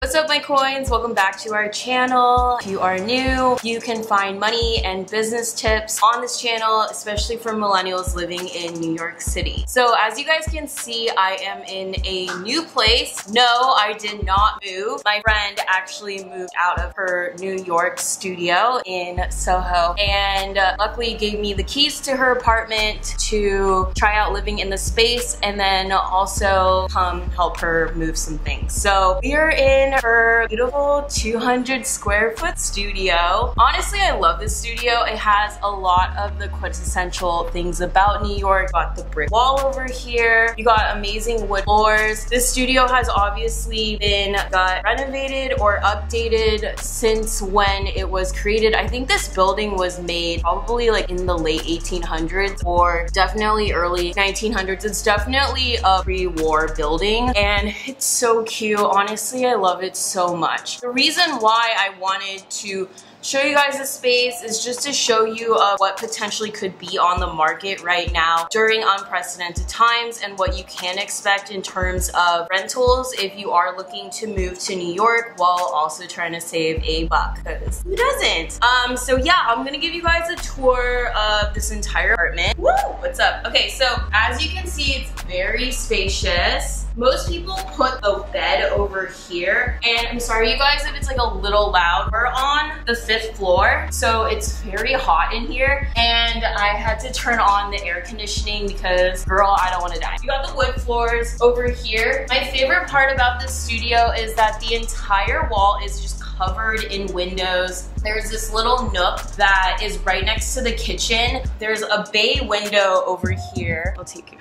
What's up, my coins? Welcome back to our channel. If you are new, you can find money and business tips on this channel, especially for millennials living in New York City. So as you guys can see, I am in a new place. No, I did not move. My friend actually moved out of her New York studio in Soho and luckily gave me the keys to her apartment to try out living in the space and then also come help her move some things. So we are in her beautiful 200 square foot studio. Honestly, I love this studio. It has a lot of the quintessential things about New York. You got the brick wall over here. You got amazing wood floors. This studio has obviously been renovated or updated since when it was created. I think this building was made probably like in the late 1800s or definitely early 1900s. It's definitely a pre-war building and it's so cute. Honestly, I love it so much. The reason why I wanted to show you guys this space is just to show you what potentially could be on the market right now during unprecedented times and what you can expect in terms of rentals if you are looking to move to New York while also trying to save a buck, because who doesn't? So yeah, I'm gonna give you guys a tour of this entire apartment. Woo! What's up? Okay, so as you can see, it's very spacious. Most people put the bed over here, and I'm sorry you guys if it's like a little loud. We're on the 5th floor, so it's very hot in here, and I had to turn on the air conditioning because, girl, I don't want to die. You got the wood floors over here. My favorite part about this studio is that the entire wall is just covered in windows. There's this little nook that is right next to the kitchen. There's a bay window over here. I'll take you.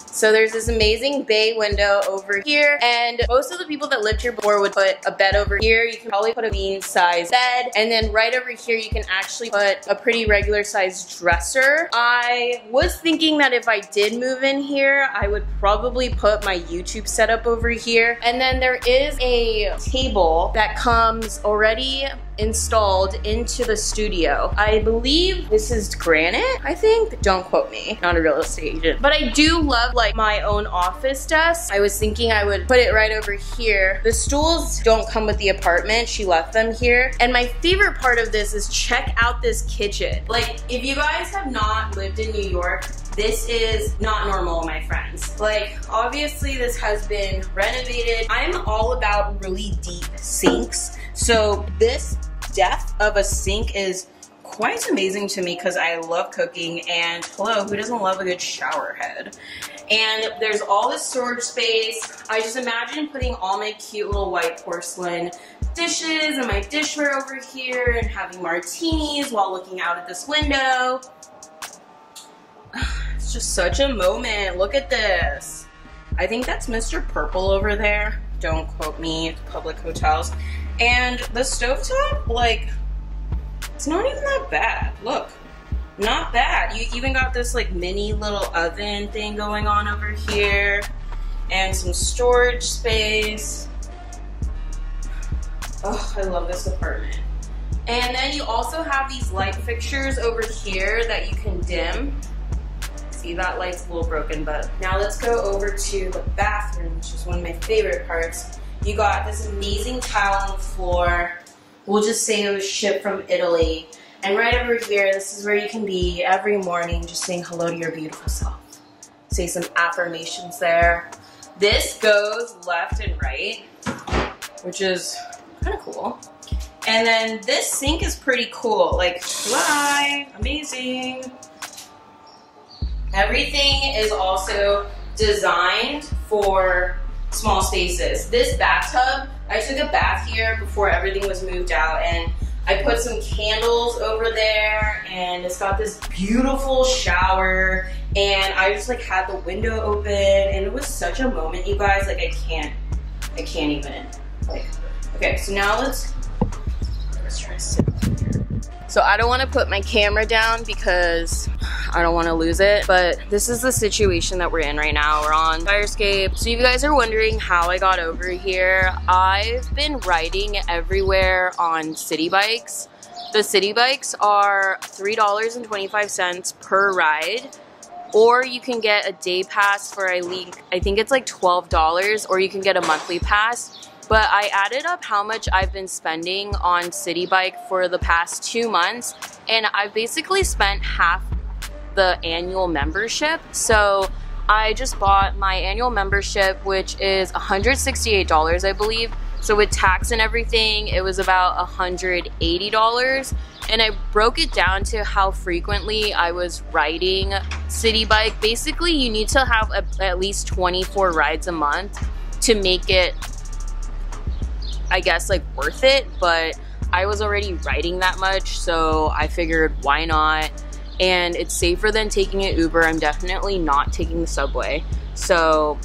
So there's this amazing bay window over here, and most of the people that lived here before would put a bed over here. You can probably put a queen size bed, and then right over here you can actually put a pretty regular sized dresser. I was thinking that if I did move in here, I would probably put my YouTube setup over here. And then there is a table that comes already installed into the studio. I believe this is granite, I think. Don't quote me, not a real estate agent. But I do love like my own office desk. I was thinking I would put it right over here. The stools don't come with the apartment. She left them here. And my favorite part of this is check out this kitchen. Like, if you guys have not lived in New York, this is not normal, my friends. Like, obviously this has been renovated. I'm all about really deep sinks. So this depth of a sink is quite amazing to me because I love cooking, and hello, who doesn't love a good shower head? And there's all this storage space. I just imagine putting all my cute little white porcelain dishes and my dishware over here and having martinis while looking out at this window. It's just such a moment. Look at this. I think that's Mr. Purple over there. Don't quote me, it's public hotels. And the stovetop, like, it's not even that bad. Look, not bad. You even got this like mini little oven thing going on over here and some storage space. Oh, I love this apartment. And then you also have these light fixtures over here that you can dim. See, that light's a little broken, but now let's go over to the bathroom, which is one of my favorite parts. You got this amazing tile on the floor. We'll just say it was shipped from Italy. And right over here, this is where you can be every morning just saying hello to your beautiful self. Say some affirmations there. This goes left and right, which is kind of cool. And then this sink is pretty cool. Like, why? Amazing. Everything is also designed for small spaces. This bathtub, I took a bath here before everything was moved out, and I put some candles over there, and it's got this beautiful shower, and I just like had the window open, and it was such a moment, you guys. Like, I can't even, like, okay, so now let's try to sit here. So I don't want to put my camera down because I don't want to lose it, but this is the situation that we're in right now. We're on fire escape. So if you guys are wondering how I got over here, I've been riding everywhere on city bikes. The city bikes are $3.25 per ride, or you can get a day pass for I think it's like $12, or you can get a monthly pass. but I added up how much I've been spending on City Bike for the past 2 months, and I've basically spent half the annual membership. So I just bought my annual membership, which is $168, I believe. So with tax and everything, it was about $180. And I broke it down to how frequently I was riding City Bike. Basically, you need to have at least 24 rides a month to make it, I guess, like worth it. But I was already riding that much, so I figured why not? And it's safer than taking an Uber. I'm definitely not taking the subway. So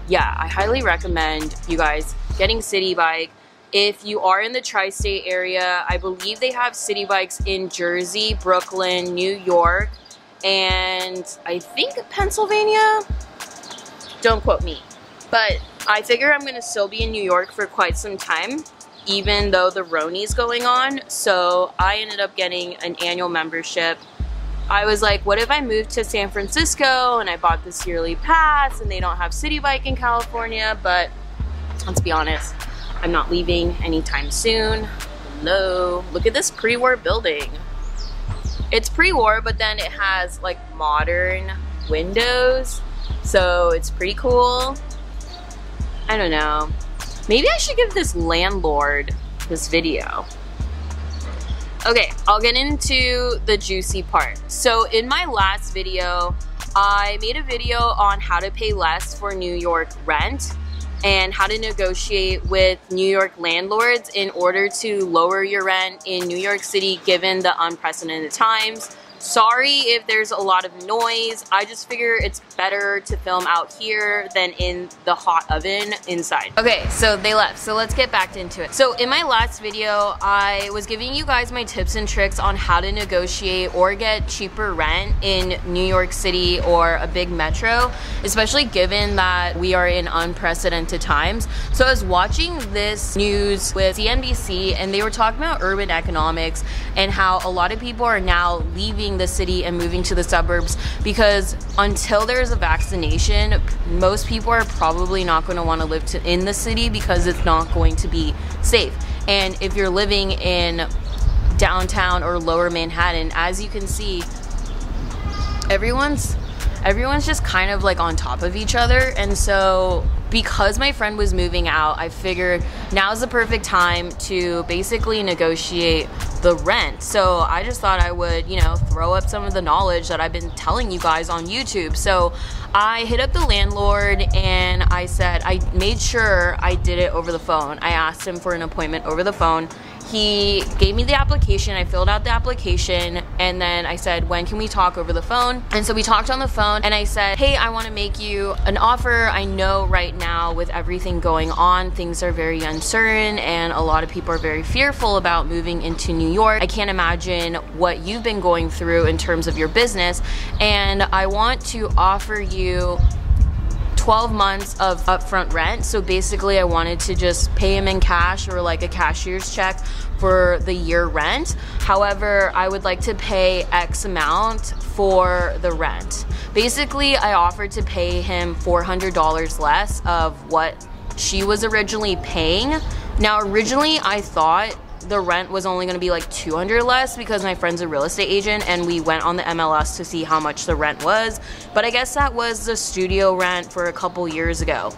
yeah, I highly recommend you guys getting City Bike. If you are in the tri-state area, I believe they have City Bikes in Jersey, Brooklyn, New York, and I think Pennsylvania. Don't quote me. But I figure I'm gonna still be in New York for quite some time, even though the Roni's going on. So I ended up getting an annual membership. I was like, what if I moved to San Francisco and I bought this yearly pass and they don't have City Bike in California? But let's be honest, I'm not leaving anytime soon. Hello, look at this pre-war building. It's pre-war, but then it has like modern windows, so it's pretty cool. I don't know. Maybe I should give this landlord this video. Okay, I'll get into the juicy part. So in my last video, I made a video on how to pay less for New York rent and how to negotiate with New York landlords in order to lower your rent in New York City given the unprecedented times. Sorry if there's a lot of noise. I just figure it's better to film out here than in the hot oven inside. Okay, so they left, so let's get back into it. So in my last video, I was giving you guys my tips and tricks on how to negotiate or get cheaper rent in New York City or a big metro, especially given that we are in unprecedented times. So I was watching this news with CNBC and they were talking about urban economics and how a lot of people are now leaving the city and moving to the suburbs because until there's a vaccination, most people are probably not going to want to live in the city because it's not going to be safe. And if you're living in downtown or lower Manhattan, as you can see, everyone's just kind of like on top of each other. And so because my friend was moving out, I figured now's the perfect time to basically negotiate the rent. So I just thought I would, you know, throw up some of the knowledge that I've been telling you guys on YouTube. So I hit up the landlord and I said, I made sure I did it over the phone. I asked him for an appointment over the phone. He gave me the application, I filled out the application, and then I said, when can we talk over the phone? And so we talked on the phone and I said, hey, I want to make you an offer. I know right now with everything going on, things are very uncertain and a lot of people are very fearful about moving into New York. I can't imagine what you've been going through in terms of your business, and I want to offer you 12 months of upfront rent. So basically I wanted to just pay him in cash or like a cashier's check for the year rent. However, I would like to pay X amount for the rent. Basically, I offered to pay him $400 less of what she was originally paying. Now, originally I thought the rent was only going to be like $200 less because my friend's a real estate agent and we went on the MLS to see how much the rent was, but I guess that was the studio rent for a couple years ago.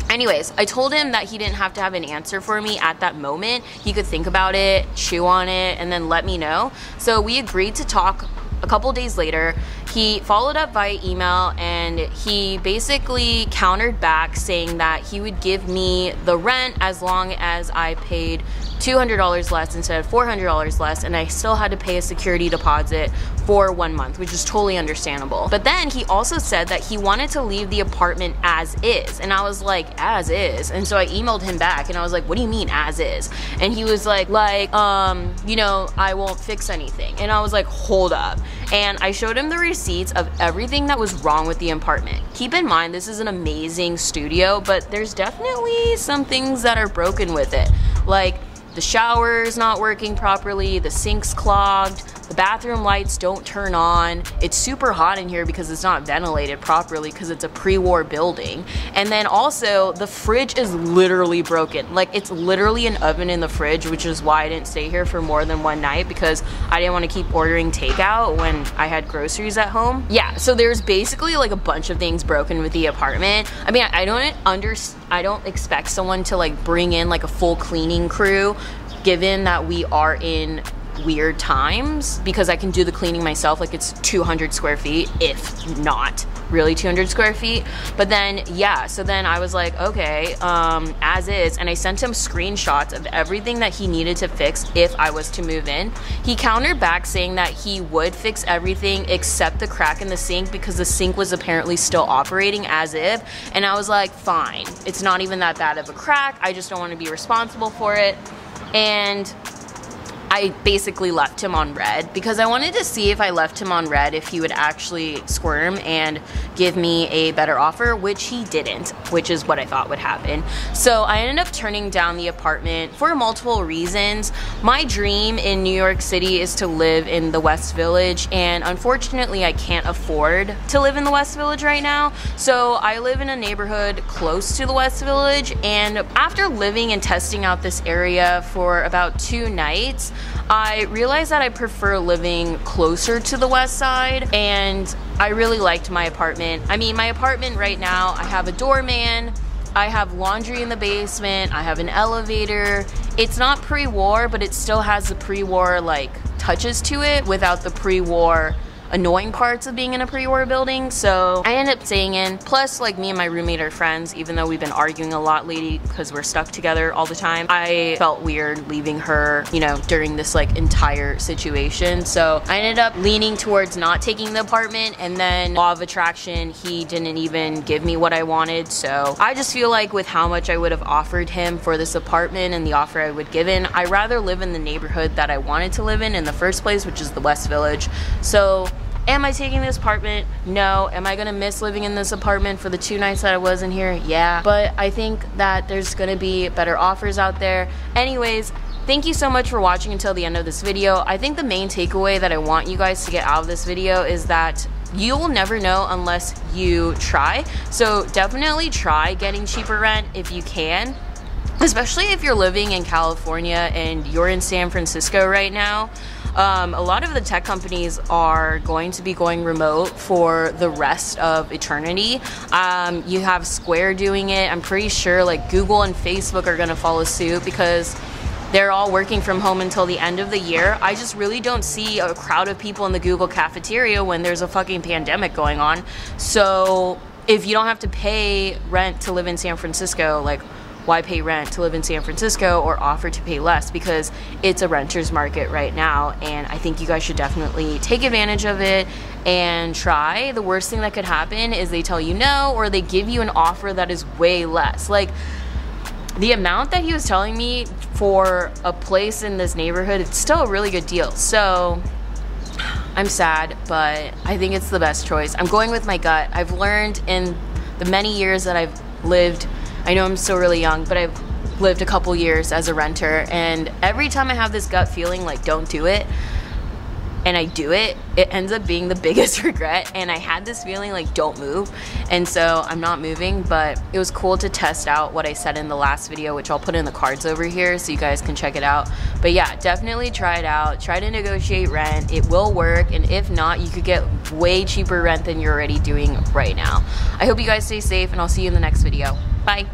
Anyways, I told him that he didn't have to have an answer for me at that moment. He could think about it, chew on it, and then let me know. So we agreed to talk a couple days later. He followed up via email and he basically countered back saying that he would give me the rent as long as I paid $200 less instead of $400 less, and I still had to pay a security deposit for 1 month, which is totally understandable. But then he also said that he wanted to leave the apartment as is, and I was like, as is? And so I emailed him back and I was like, what do you mean as is? And he was like, you know, I won't fix anything. And I was like, hold up. And I showed him the receipts of everything that was wrong with the apartment. Keep in mind, this is an amazing studio, but there's definitely some things that are broken with it. Like, the shower's not working properly, the sink's clogged, The bathroom lights don't turn on. It's super hot in here because it's not ventilated properly because it's a pre-war building. And then also the fridge is literally broken. Like, it's literally an oven in the fridge, which is why I didn't stay here for more than one night, because I didn't want to keep ordering takeout when I had groceries at home. Yeah, so there's basically like a bunch of things broken with the apartment. I mean, I don't expect someone to like bring in like a full cleaning crew, given that we are in weird times, because I can do the cleaning myself. Like, it's 200 square feet, if not really 200 square feet. But then, yeah, so then I was like, okay, as is, and I sent him screenshots of everything that he needed to fix if I was to move in. He countered back saying that he would fix everything except the crack in the sink, because the sink was apparently still operating as if, and I was like, fine, it's not even that bad of a crack, I just don't want to be responsible for it. And I basically left him on red because I wanted to see if I left him on red if he would actually squirm and give me a better offer, which he didn't, which is what I thought would happen. So I ended up turning down the apartment for multiple reasons. My dream in New York City is to live in the West Village, and unfortunately I can't afford to live in the West Village right now. So I live in a neighborhood close to the West Village, and after living and testing out this area for about 2 nights, I realized that I prefer living closer to the west side, and I really liked my apartment. I mean, my apartment right now, I have a doorman, I have laundry in the basement, I have an elevator. It's not pre-war, but it still has the pre-war like touches to it without the pre-war annoying parts of being in a pre-war building. So I ended up staying in. Plus, like, me and my roommate are friends, even though we've been arguing a lot lately because we're stuck together all the time. I felt weird leaving her, you know, during this like entire situation. So I ended up leaning towards not taking the apartment, and then law of attraction, he didn't even give me what I wanted. So I just feel like with how much I would have offered him for this apartment and the offer I would given, I'd rather live in the neighborhood that I wanted to live in the first place, which is the West Village. So am I taking this apartment? No. Am I gonna miss living in this apartment for the 2 nights that I was in here? Yeah. But I think that there's gonna be better offers out there. Anyways, thank you so much for watching until the end of this video. I think the main takeaway that I want you guys to get out of this video is that you will never know unless you try. So definitely try getting cheaper rent if you can, especially if you're living in California and you're in San Francisco right now. A lot of the tech companies are going to be going remote for the rest of eternity. You have Square doing it. I'm pretty sure like Google and Facebook are gonna follow suit because they're all working from home until the end of the year. I just really don't see a crowd of people in the Google cafeteria when there's a fucking pandemic going on. So if you don't have to pay rent to live in San Francisco, like, why pay rent to live in San Francisco or offer to pay less? Because it's a renter's market right now, and I think you guys should definitely take advantage of it and try. The worst thing that could happen is they tell you no, or they give you an offer that is way less. Like, the amount that he was telling me for a place in this neighborhood, it's still a really good deal. So I'm sad, but I think it's the best choice. I'm going with my gut. I've learned in the many years that I've lived, I know I'm still really young, but I've lived a couple years as a renter, and every time I have this gut feeling like don't do it, and I do it, it ends up being the biggest regret. And I had this feeling like don't move, and so I'm not moving. But it was cool to test out what I said in the last video, which I'll put in the cards over here so you guys can check it out. But yeah, definitely try it out. Try to negotiate rent. It will work, and if not, you could get way cheaper rent than you're already doing right now. I hope you guys stay safe, and I'll see you in the next video. Bye.